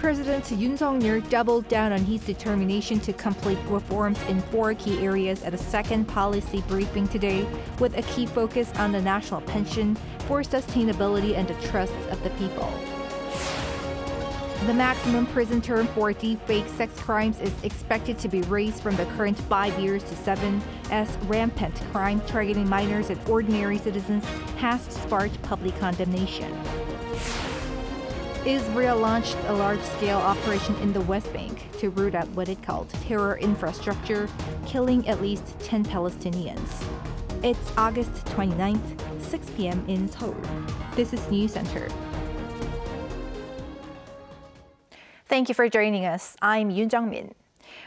President Yoon doubled down on his determination to complete reforms in 4 key areas at a second policy briefing today, with a key focus on the national pension for sustainability and the trusts of the people. The maximum prison term for deepfake sex crimes is expected to be raised from the current 5 years to 7, as rampant crime targeting minors and ordinary citizens has sparked public condemnation. Israel launched a large-scale operation in the West Bank to root out what it called terror infrastructure, killing at least 10 Palestinians. It's August 29th, 6 p.m. in Seoul. This is Newscenter. Thank you for joining us. I'm Yoon Min.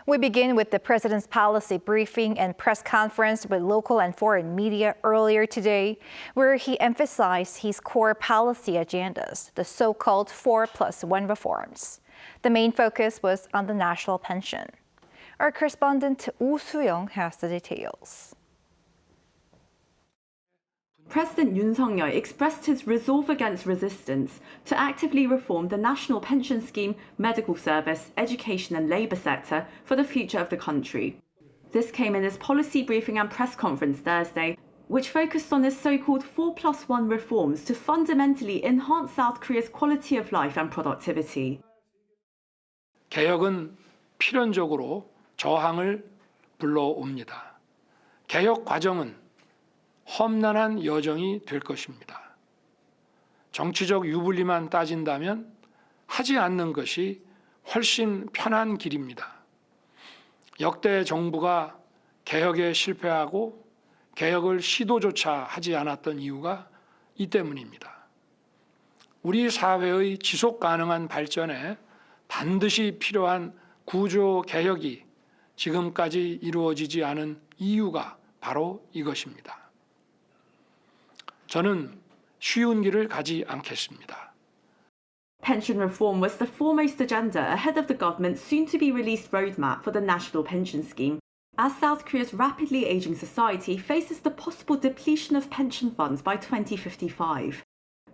We begin with the President's policy briefing and press conference with local and foreign media earlier today, where he emphasized his core policy agendas, the so-called 4+1 reforms. The main focus was on the national pension. Our correspondent Oh Soo-young has the details. President Yoon expressed his resolve against resistance to actively reform the national pension scheme, medical service, education and labour sector for the future of the country. This came in his policy briefing and press conference Thursday, which focused on his so-called 4+1 reforms to fundamentally enhance South Korea's quality of life and productivity. 개혁은 필연적으로 저항을 불러옵니다. 개혁 과정은 험난한 여정이 될 것입니다. 정치적 유불리만 따진다면 하지 않는 것이 훨씬 편한 길입니다. 역대 정부가 개혁에 실패하고 개혁을 시도조차 하지 않았던 이유가 이 때문입니다. 우리 사회의 지속 가능한 발전에 반드시 필요한 구조 개혁이 지금까지 이루어지지 않은 이유가 바로 이것입니다. 저는 쉬운 길을 가지 않겠습니다. Pension reform was the foremost agenda ahead of the government's soon-to-be-released roadmap for the national pension scheme, as South Korea's rapidly aging society faces the possible depletion of pension funds by 2055.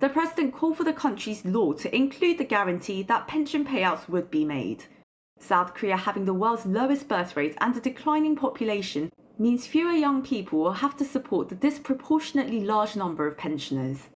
The president called for the country's law to include the guarantee that pension payouts would be made. South Korea having the world's lowest birth rate and a declining population means fewer young people will have to support the disproportionately large number of pensioners.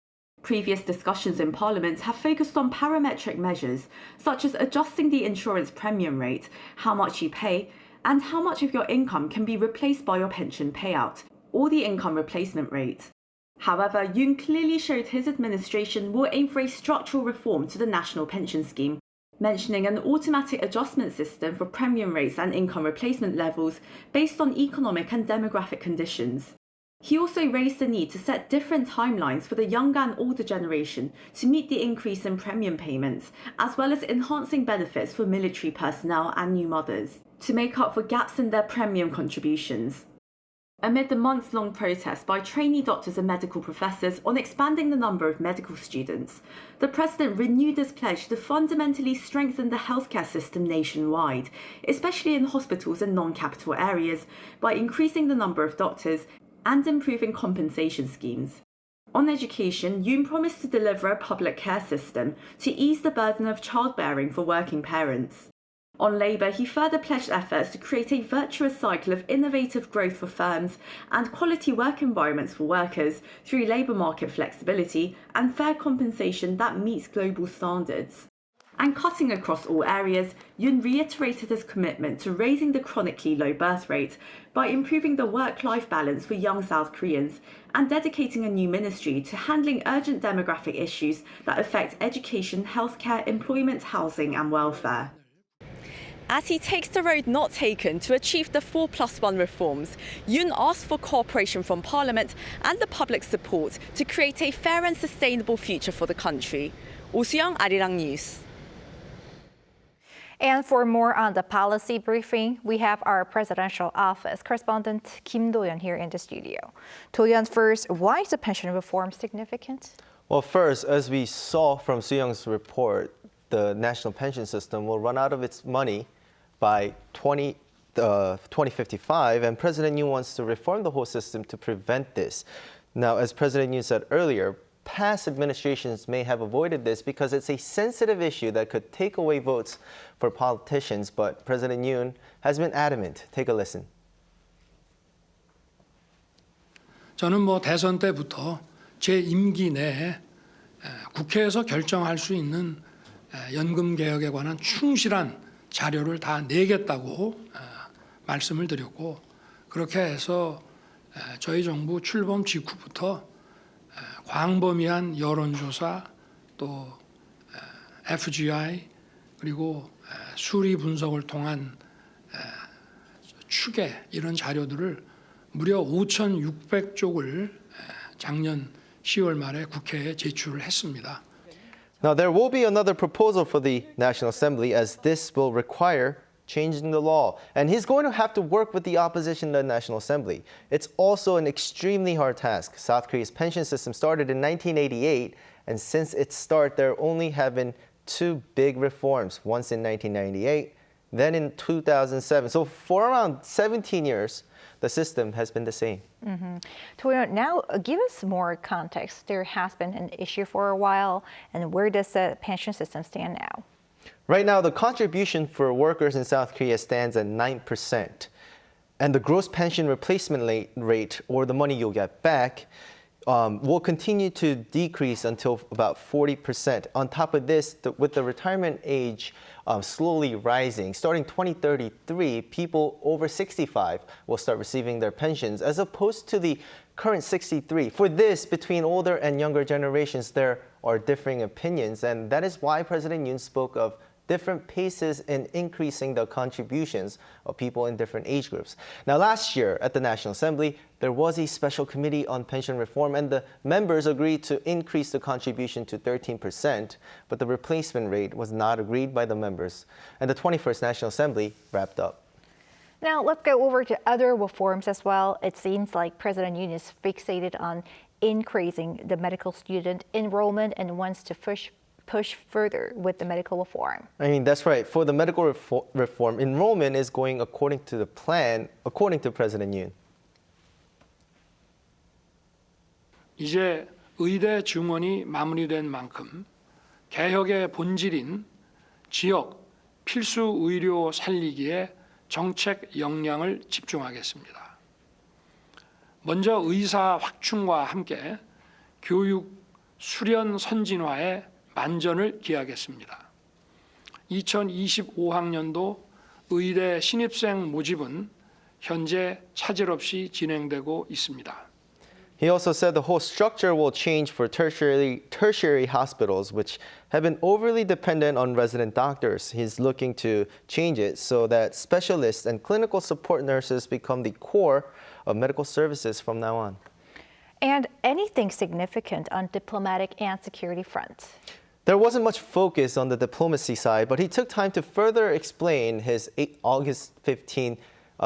Previous discussions in Parliament have focused on parametric measures, such as adjusting the insurance premium rate, how much you pay, and how much of your income can be replaced by your pension payout, or the income replacement rate. However, Yoon clearly showed his administration will aim for a structural reform to the national pension scheme, mentioning an automatic adjustment system for premium rates and income replacement levels based on economic and demographic conditions. He also raised the need to set different timelines for the younger and older generation to meet the increase in premium payments, as well as enhancing benefits for military personnel and new mothers, to make up for gaps in their premium contributions. Amid the month-long protest by trainee doctors and medical professors on expanding the number of medical students, the president renewed his pledge to fundamentally strengthen the healthcare system nationwide, especially in hospitals and non-capital areas, by increasing the number of doctors and improving compensation schemes. On education, Yoon promised to deliver a public care system to ease the burden of childbearing for working parents. On labour, he further pledged efforts to create a virtuous cycle of innovative growth for firms and quality work environments for workers through labour market flexibility and fair compensation that meets global standards. And cutting across all areas, Yoon reiterated his commitment to raising the chronically low birth rate by improving the work-life balance for young South Koreans and dedicating a new ministry to handling urgent demographic issues that affect education, healthcare, employment, housing and welfare. As he takes the road not taken to achieve the 4+1 reforms, Yoon asked for cooperation from Parliament and the public support to create a fair and sustainable future for the country. Oh Soo-young, Arirang News. And for more on the policy briefing, we have our presidential office correspondent Kim Do-yeon here in the studio. Do-yeon, first, why is the pension reform significant? Well, first, as we saw from Soo-young's report, the national pension system will run out of its money by 2055, and President Yoon wants to reform the whole system to prevent this. Now, as President Yoon said earlier, past administrations may have avoided this because it's a sensitive issue that could take away votes for politicians, but President Yoon has been adamant. Take a listen. 저는 대선 때부터 제 임기 내에 국회에서 결정할 수 있는 연금 개혁에 관한 충실한 자료를 다 내겠다고 말씀을 드렸고, 그렇게 해서 저희 정부 출범 직후부터 광범위한 여론조사, 또 FGI, 그리고 수리 분석을 통한 추계, 이런 자료들을 무려 5,600쪽을 작년 10월 말에 국회에 제출을 했습니다. Now, there will be another proposal for the National Assembly, as this will require changing the law. And he's going to have to work with the opposition in the National Assembly. It's also an extremely hard task. South Korea's pension system started in 1988, and since its start, there only have been two big reforms, once in 1998, then in 2007. So for around 17 years, the system has been the same. Now, give us more context. There has been an issue for a while, and where does the pension system stand now? Right now, the contribution for workers in South Korea stands at 9%. And the gross pension replacement rate, or the money you'll get back, will continue to decrease until about 40%. On top of this, with the retirement age slowly rising, starting 2033, people over 65 will start receiving their pensions, as opposed to the current 63. For this, between older and younger generations, there are differing opinions, and that is why President Yoon spoke of different paces in increasing the contributions of people in different age groups. Now, last year at the National Assembly, there was a special committee on pension reform, and the members agreed to increase the contribution to 13%, but the replacement rate was not agreed by the members, and the 21st National Assembly wrapped up. Now, let's go over to other reforms as well. It seems like President Yoon is fixated on increasing the medical student enrollment and wants to push further with the medical reform. I mean, that's right. For the medical reform, enrollment is going according to the plan, according to President Yoon. 이제 의대 증원이 마무리된 만큼 개혁의 본질인 지역 필수 의료 살리기에 정책 역량을 집중하겠습니다. 먼저 의사 확충과 함께 교육 수련 선진화에 만전을 기하겠습니다. 2025학년도 의대 신입생 모집은 현재 차질 없이 진행되고 있습니다. He also said the whole structure will change for tertiary hospitals, which have been overly dependent on resident doctors. He's looking to change it so that specialists and clinical support nurses become the core of medical services from now on. And anything significant on diplomatic and security front? There wasn't much focus on the diplomacy side, but he took time to further explain his August 15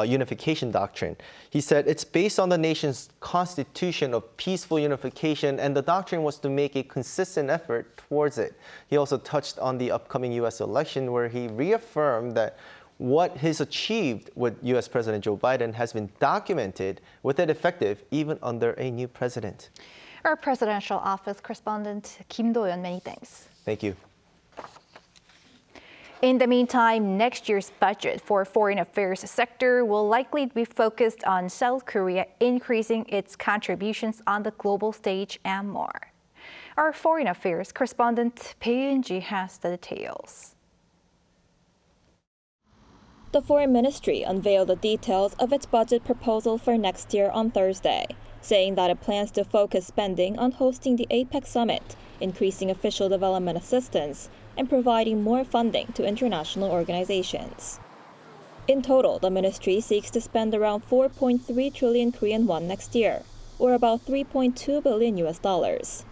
unification doctrine. He said it's based on the nation's constitution of peaceful unification, and the doctrine was to make a consistent effort towards it. He also touched on the upcoming U.S. election, where he reaffirmed that what he's achieved with U.S. President Joe Biden has been documented, with it effective even under a new president. Our presidential office correspondent Kim Do-yeon, many thanks. Thank you. In the meantime, next year's budget for foreign affairs sector will likely be focused on South Korea increasing its contributions on the global stage and more. Our foreign affairs correspondent Bae Eun-ji has the details. The Foreign Ministry unveiled the details of its budget proposal for next year on Thursday, saying that it plans to focus spending on hosting the APEC Summit, increasing official development assistance, and providing more funding to international organizations. In total, the ministry seeks to spend around 4.3 trillion Korean won next year, or about $3.2 billion US.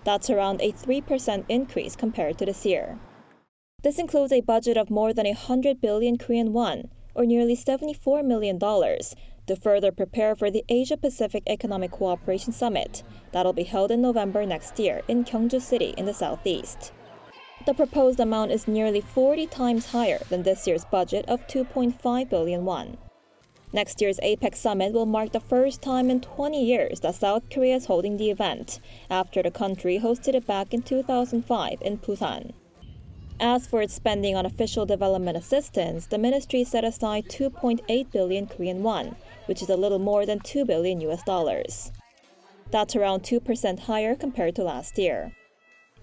That's around a 3% increase compared to this year. This includes a budget of more than 100 billion Korean won, or nearly $74 million, to further prepare for the Asia-Pacific Economic Cooperation Summit that'll be held in November next year in Gyeongju City in the southeast. The proposed amount is nearly 40 times higher than this year's budget of 2.5 billion won. Next year's APEC Summit will mark the first time in 20 years that South Korea is holding the event, after the country hosted it back in 2005 in Busan. As for its spending on official development assistance, the ministry set aside 2.8 billion Korean won, which is a little more than $2 billion US. That's around 2% higher compared to last year.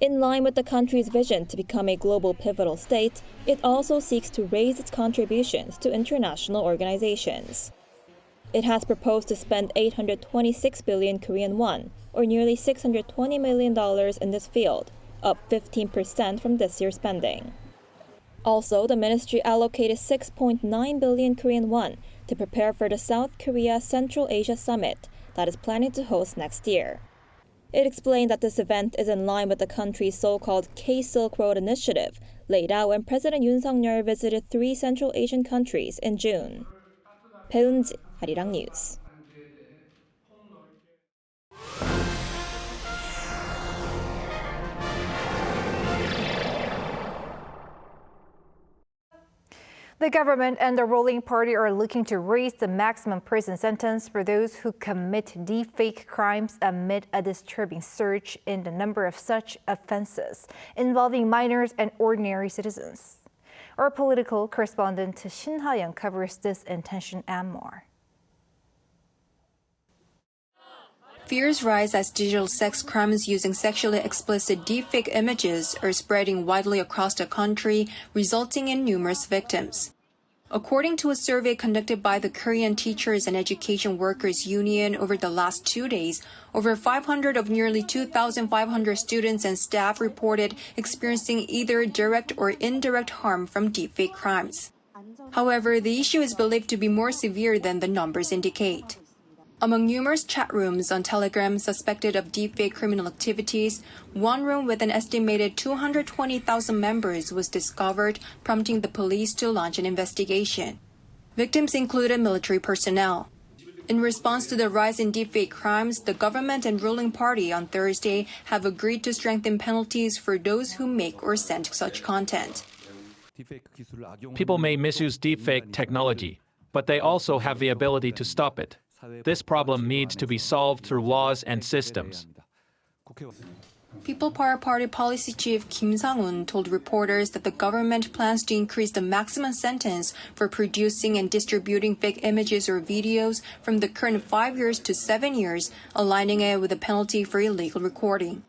In line with the country's vision to become a global pivotal state, it also seeks to raise its contributions to international organizations. It has proposed to spend 826 billion Korean won, or nearly $620 million in this field, up 15% from this year's spending. Also, the ministry allocated 6.9 billion Korean won to prepare for the South Korea Central Asia Summit that is planning to host next year. It explained that this event is in line with the country's so-called K-Silk Road initiative, laid out when President Yoon visited 3 Central Asian countries in June. 배은지, Arirang News. The government and the ruling party are looking to raise the maximum prison sentence for those who commit deepfake crimes amid a disturbing surge in the number of such offenses involving minors and ordinary citizens. Our political correspondent Shin Ha-young covers this intention and more. Fears rise as digital sex crimes using sexually explicit deepfake images are spreading widely across the country, resulting in numerous victims. According to a survey conducted by the Korean Teachers and Education Workers Union over the last 2 days, over 500 of nearly 2,500 students and staff reported experiencing either direct or indirect harm from deepfake crimes. However, the issue is believed to be more severe than the numbers indicate. Among numerous chat rooms on Telegram suspected of deepfake criminal activities, one room with an estimated 220,000 members was discovered, prompting the police to launch an investigation. Victims included military personnel. In response to the rise in deepfake crimes, the government and ruling party on Thursday have agreed to strengthen penalties for those who make or send such content. People may misuse deepfake technology, but they also have the ability to stop it. This problem needs to be solved through laws and systems. People Power Party Policy Chief Kim Sang-un told reporters that the government plans to increase the maximum sentence for producing and distributing fake images or videos from the current 5 years to 7 years, aligning it with a penalty for illegal recording.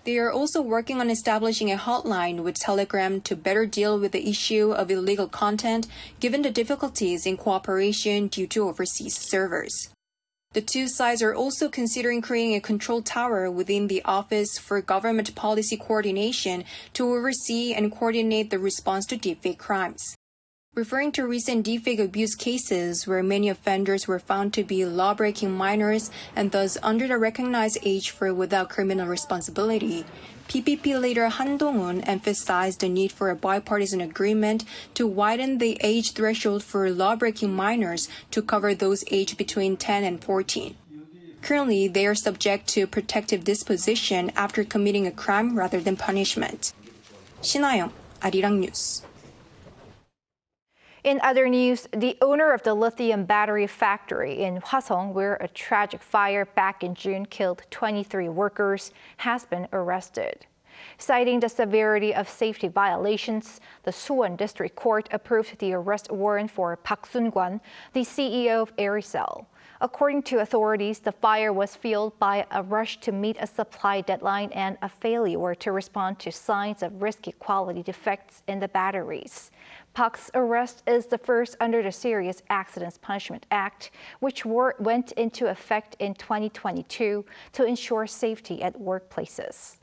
They are also working on establishing a hotline with Telegram to better deal with the issue of illegal content, given the difficulties in cooperation due to overseas servers. The two sides are also considering creating a control tower within the Office for Government Policy Coordination to oversee and coordinate the response to deepfake crimes. Referring to recent deepfake abuse cases where many offenders were found to be law-breaking minors and thus under the recognized age for without criminal responsibility, PPP leader Han Dong-un emphasized the need for a bipartisan agreement to widen the age threshold for law-breaking minors to cover those aged between 10 and 14. Currently, they are subject to protective disposition after committing a crime rather than punishment. Shin Ha-young, Arirang News. In other news, the owner of the lithium battery factory in Hwasong, where a tragic fire back in June killed 23 workers, has been arrested. Citing the severity of safety violations, the Suwon District Court approved the arrest warrant for Park Sun-kwan, the CEO of Arirang. According to authorities, the fire was fueled by a rush to meet a supply deadline and a failure to respond to signs of risky quality defects in the batteries. Park's arrest is the first under the Serious Accidents Punishment Act, which went into effect in 2022 to ensure safety at workplaces.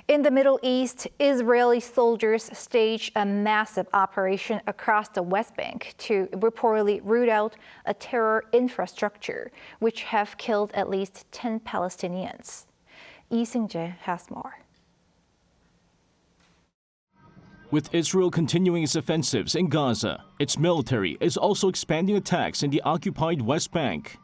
In In the Middle East, Israeli soldiers staged a massive operation across the West Bank to reportedly root out a terror infrastructure, which have killed at least 10 Palestinians. Lee Seung-jae has more. With Israel continuing its offensives in Gaza, its military is also expanding attacks in the occupied West Bank.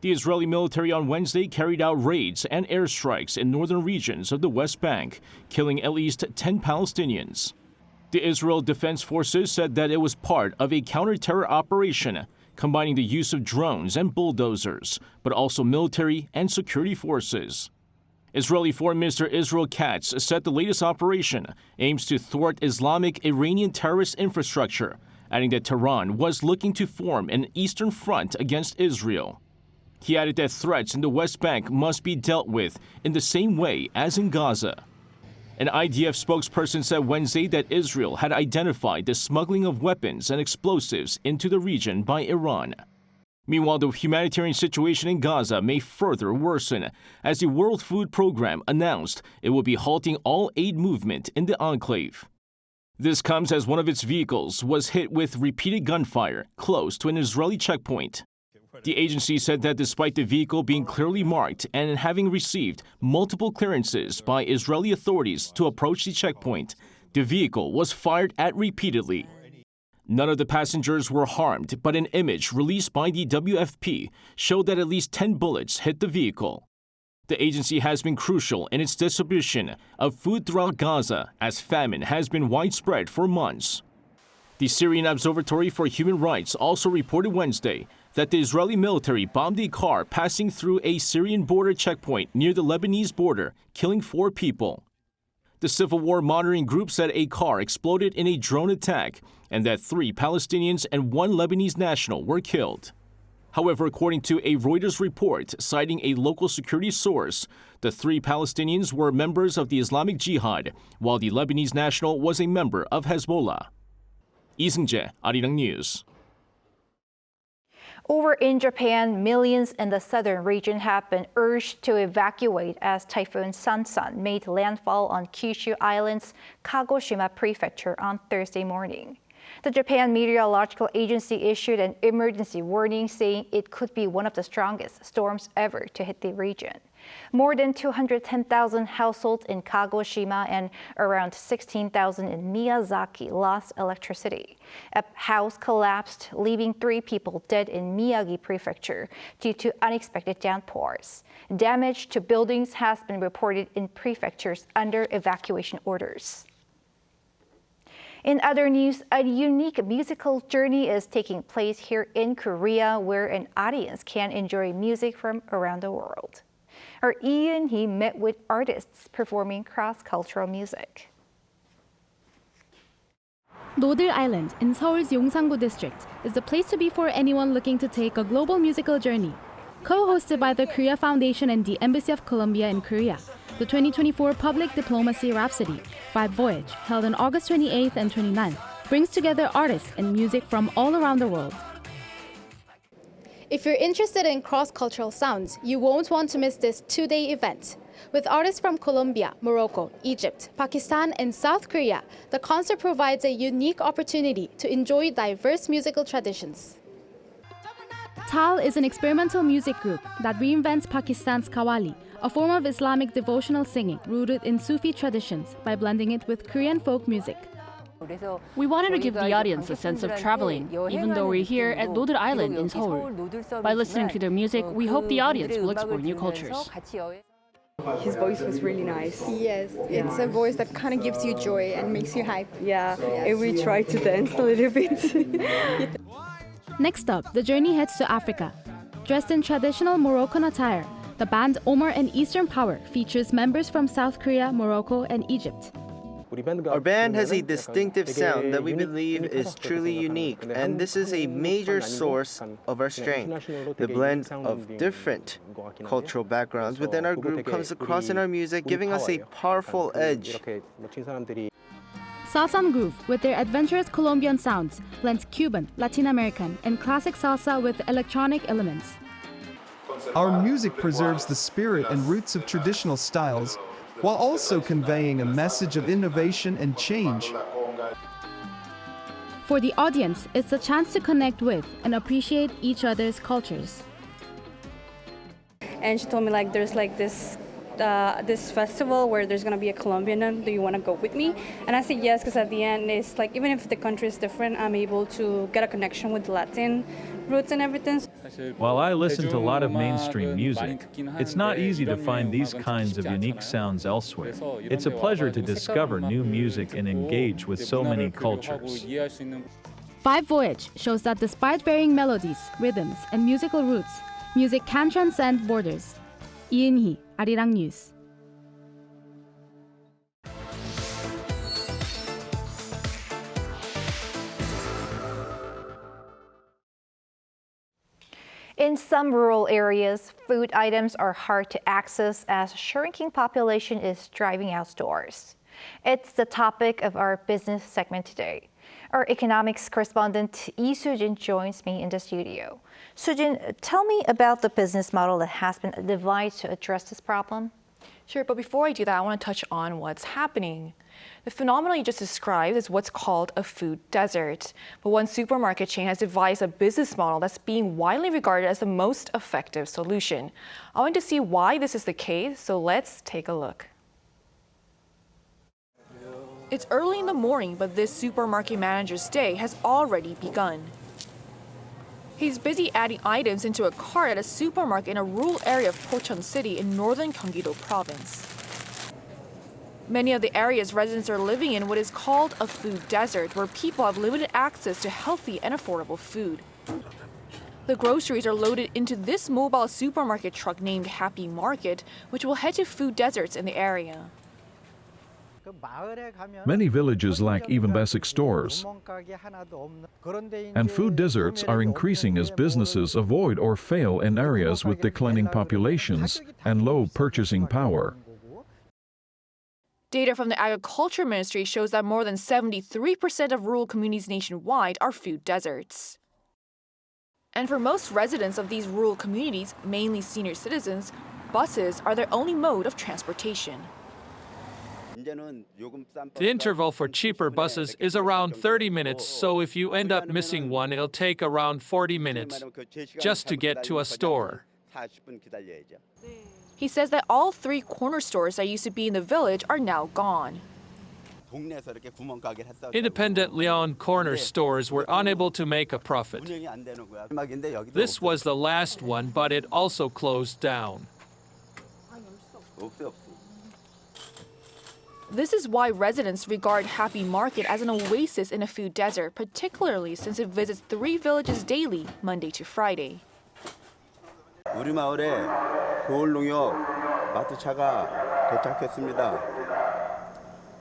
The Israeli military on Wednesday carried out raids and airstrikes in northern regions of the West Bank, killing at least 10 Palestinians. The Israel Defense Forces said that it was part of a counter-terror operation, combining the use of drones and bulldozers, but also military and security forces. Israeli Foreign Minister Israel Katz said the latest operation aims to thwart Islamic Iranian terrorist infrastructure, adding that Tehran was looking to form an eastern front against Israel. He added that threats in the West Bank must be dealt with in the same way as in Gaza. An IDF spokesperson said Wednesday that Israel had identified the smuggling of weapons and explosives into the region by Iran. Meanwhile, the humanitarian situation in Gaza may further worsen, as the World Food Program announced it will be halting all aid movement in the enclave. This comes as one of its vehicles was hit with repeated gunfire close to an Israeli checkpoint. The agency said that despite the vehicle being clearly marked and having received multiple clearances by Israeli authorities to approach the checkpoint, the vehicle was fired at repeatedly. None of the passengers were harmed, but an image released by the WFP showed that at least 10 bullets hit the vehicle. The agency has been crucial in its distribution of food throughout Gaza, as famine has been widespread for months. The Syrian Observatory for Human Rights also reported Wednesday that the Israeli military bombed a car passing through a Syrian border checkpoint near the Lebanese border, killing 4 people. The Civil War Monitoring Group said a car exploded in a drone attack and that 3 Palestinians and 1 Lebanese national were killed. However, according to a Reuters report citing a local security source, the 3 Palestinians were members of the Islamic Jihad, while the Lebanese national was a member of Hezbollah. Lee Seung-jae, Arirang News. Over in Japan, millions in the southern region have been urged to evacuate as Typhoon Shanshan made landfall on Kyushu Island's Kagoshima Prefecture on Thursday morning. The Japan Meteorological Agency issued an emergency warning saying it could be one of the strongest storms ever to hit the region. More than 210,000 households in Kagoshima and around 16,000 in Miyazaki lost electricity. A house collapsed, leaving 3 people dead in Miyagi Prefecture due to unexpected downpours. Damage to buildings has been reported in prefectures under evacuation orders. In other news, a unique musical journey is taking place here in Korea, where an audience can enjoy music from around the world. Our Yoon, he met with artists performing cross-cultural music. 노들 Island in Seoul's Yongsan-gu district is the place to be for anyone looking to take a global musical journey. Co-hosted by the Korea Foundation and the Embassy of Colombia in Korea, the 2024 Public Diplomacy Rhapsody, VOYAGE, held on August 28th and 29th, brings together artists and music from all around the world. If you're interested in cross-cultural sounds, you won't want to miss this 2-day event. With artists from Colombia, Morocco, Egypt, Pakistan, and South Korea, the concert provides a unique opportunity to enjoy diverse musical traditions. Tal is an experimental music group that reinvents Pakistan's Qawwali, a form of Islamic devotional singing rooted in Sufi traditions, by blending it with Korean folk music. We wanted to give the audience a sense of traveling, even though we're here at 노들 Island in Seoul. By listening to their music, we hope the audience will explore new cultures. His voice was really nice. Yes, it's a voice that kind of gives you joy and makes you hype. Yeah, and we tried to dance a little bit. Next up, the journey heads to Africa. Dressed in traditional Moroccan attire, the band Omar and Eastern Power features members from South Korea, Morocco, and Egypt. Our band has a distinctive sound that we believe is truly unique, and this is a major source of our strength. The blend of different cultural backgrounds within our group comes across in our music, giving us a powerful edge. Salsa Groove, with their adventurous Colombian sounds, blends Cuban, Latin American, and classic salsa with electronic elements. Our music preserves the spirit and roots of traditional styles, while also conveying a message of innovation and change. For the audience, it's a chance to connect with and appreciate each other's cultures. And she told me like there's like this festival where there's gonna be a Colombian. Do you want to go with me? And I said yes, because at the end it's like even if the country is different, I'm able to get a connection with Latin roots and everything. While I listen to a lot of mainstream music, it's not easy to find these kinds of unique sounds elsewhere. It's a pleasure to discover new music and engage with so many cultures. VOYAGE shows that despite varying melodies, rhythms, and musical roots, music can transcend borders. 이은희, Arirang News. In some rural areas, food items are hard to access as shrinking population is driving out stores. It's the topic of our business segment today. Our economics correspondent Lee Soo-jin joins me in the studio. Soo-jin, tell me about the business model that has been devised to address this problem. Sure, but before I do that, I want to touch on what's happening. The phenomenon you just described is what's called a food desert. But one supermarket chain has devised a business model that's being widely regarded as the most effective solution. I want to see why this is the case, so let's take a look. It's early in the morning, but this supermarket manager's day has already begun. He's busy adding items into a cart at a supermarket in a rural area of Pocheon City in northern Gyeonggi-do province. Many of the area's residents are living in what is called a food desert, where people have limited access to healthy and affordable food. The groceries are loaded into this mobile supermarket truck named Happy Market, which will head to food deserts in the area. Many villages lack even basic stores, and food deserts are increasing as businesses avoid or fail in areas with declining populations and low purchasing power. Data from the Agriculture Ministry shows that more than 73% of rural communities nationwide are food deserts. And for most residents of these rural communities, mainly senior citizens, buses are their only mode of transportation. The interval for cheaper buses is around 30 minutes, so if you end up missing one, it'll take around 40 minutes just to get to a store. He says that all 3 corner stores that used to be in the village are now gone. Independently owned corner stores were unable to make a profit. This was the last one, but it also closed down. This is why residents regard Happy Market as an oasis in a food desert, particularly since it visits 3 villages daily, Monday to Friday. 우리 마을에 서울농협 마트차가 도착했습니다.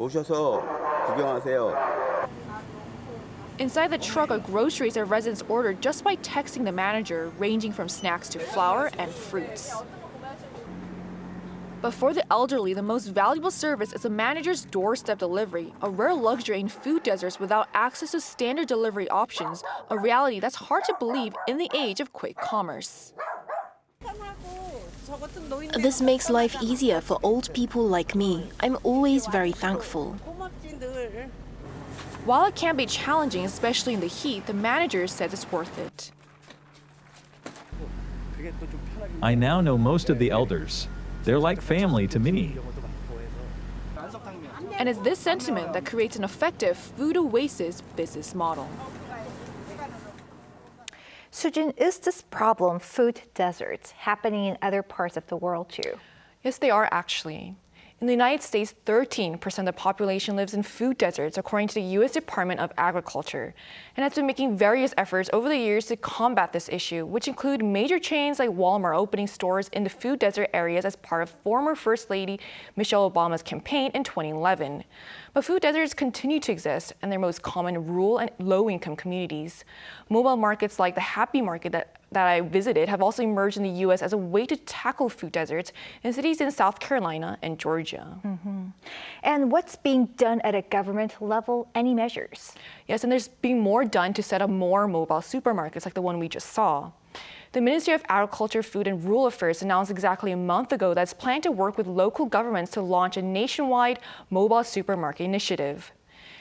오셔서 구경하세요. Inside the truck are groceries that residents ordered just by texting the manager, ranging from snacks to flour and fruits. But for the elderly, the most valuable service is a manager's doorstep delivery, a rare luxury in food deserts without access to standard delivery options, a reality that's hard to believe in the age of quick commerce. This makes life easier for old people like me. I'm always very thankful. While it can be challenging, especially in the heat, the manager says it's worth it. I now know most of the elders. They're like family to me. And it's this sentiment that creates an effective food oasis business model. Soo-jin, is this problem, food deserts, happening in other parts of the world too? Yes, they are actually. In the United States, 13% of the population lives in food deserts, according to the U.S. Department of Agriculture, and has been making various efforts over the years to combat this issue, which include major chains like Walmart opening stores in the food desert areas as part of former First Lady Michelle Obama's campaign in 2011. But food deserts continue to exist, and they're most common in rural and low-income communities. Mobile markets like the Happy Market that I visited have also emerged in the U.S. as a way to tackle food deserts in cities in South Carolina and Georgia. And what's being done at a government level? Any measures? Yes, and there's being more done to set up more mobile supermarkets like the one we just saw. The Ministry of Agriculture, Food and Rural Affairs announced exactly a month ago that it's planning to work with local governments to launch a nationwide mobile supermarket initiative.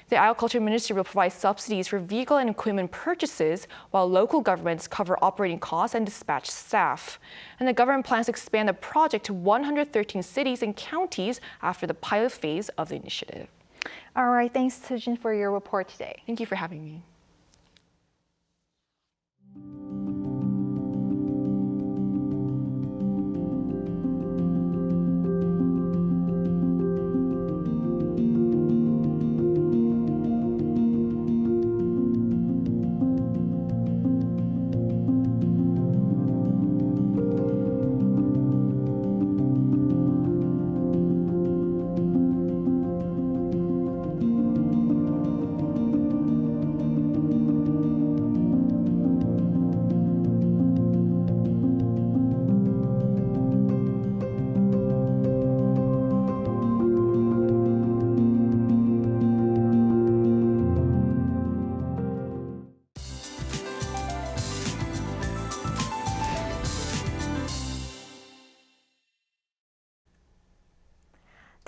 The Agriculture Ministry will provide subsidies for vehicle and equipment purchases, while local governments cover operating costs and dispatch staff. And the government plans to expand the project to 113 cities and counties after the pilot phase of the initiative. All right, thanks, Sujin, for your report today. Thank you for having me.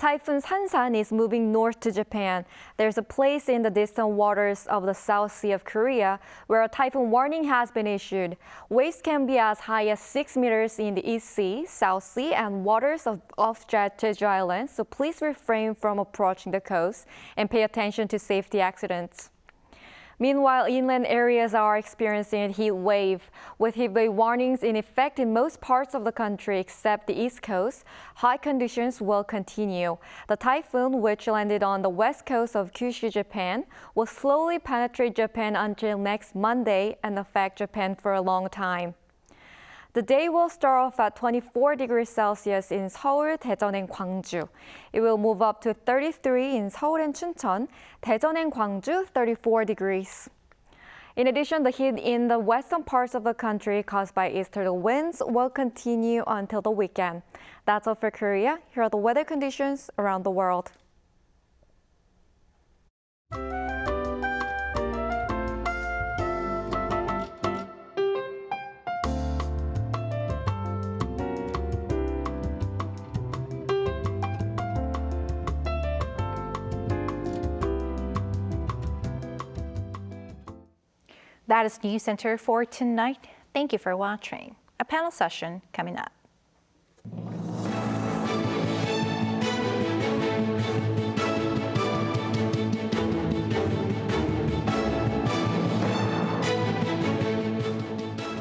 Typhoon Shanshan is moving north to Japan. There's a place in the distant waters of the South Sea of Korea where a typhoon warning has been issued. Waves can be as high as 6 meters in the East Sea, South Sea, and waters off Jeju Island, so please refrain from approaching the coast and pay attention to safety accidents. Meanwhile, inland areas are experiencing a heat wave. With heat wave warnings in effect in most parts of the country except the East Coast, hot conditions will continue. The typhoon, which landed on the west coast of Kyushu, Japan, will slowly penetrate Japan until next Monday and affect Japan for a long time. The day will start off at 24 degrees Celsius in Seoul, Daejeon, and Gwangju. It will move up to 33 in Seoul and Chuncheon, Daejeon and Gwangju 34 degrees. In addition, the heat in the western parts of the country caused by easterly winds will continue until the weekend. That's all for Korea. Here are the weather conditions around the world. That is Newscenter for tonight. Thank you for watching. A panel session coming up.